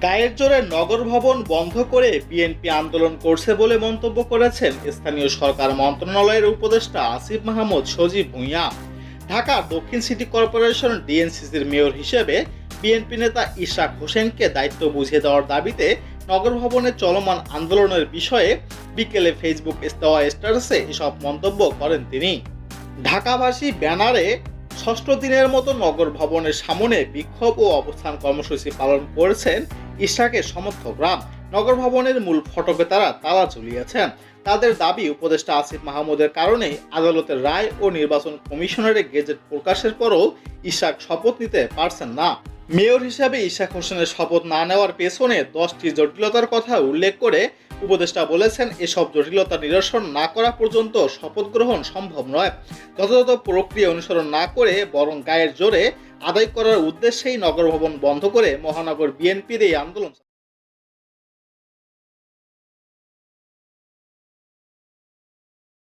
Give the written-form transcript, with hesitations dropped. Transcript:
গায়ের জোরে নগর ভবন বন্ধ করে বিএনপি আন্দোলন করছে বলে মন্তব্য করেছেন স্থানীয় সরকার মন্ত্রণালয়ের উপদেষ্টা আসিফ মাহমুদ সজীব ভুঁইয়া। ঢাকা দক্ষিণ সিটি কর্পোরেশন ডিএনসিসির মেয়র হিসেবে বিএনপি নেতা ইশরাক হোসেনকে দায়িত্ব বুঝিয়ে দেওয়ার দাবিতে নগর ভবনে চলমান আন্দোলনের বিষয়ে বিকেলে ফেসবুক দেওয়া স্ট্যাটাসে এসব মন্তব্য করেন তিনি। ঢাকাবাসী ব্যানারে ষষ্ঠ দিনের মতো নগর ভবনের সামনে বিক্ষোভ ও অবস্থান কর্মসূচি পালন করেছেন ইশরাকের সমর্থকরা। নগর ভবনের মূল ফটকে তারা তালা ঝুলিয়েছেন। তাদের দাবি, উপদেষ্টা আসিফ মাহমুদের কারণে আদালতের রায় ও নির্বাচন কমিশনারের গেজেট প্রকাশের পরও ইশরাক শপথ নিতে পারছেন না। মেয়র হিসাবে ইশরাক হোসেনের শপথ না নেওয়ার পেছনে 10টি জটিলতার কথা উল্লেখ করে উপদেষ্টা বলেছেন, এসব জটিলতা নিরসন না করা পর্যন্ত শপথ গ্রহণ সম্ভব নয়। যথাযথ প্রক্রিয়া অনুসরণ না করে বরং গায়ের জোরে আদায় করার উদ্দেশ্যেই নগর ভবন বন্ধ করে মহানগর বিএনপির এই আন্দোলন।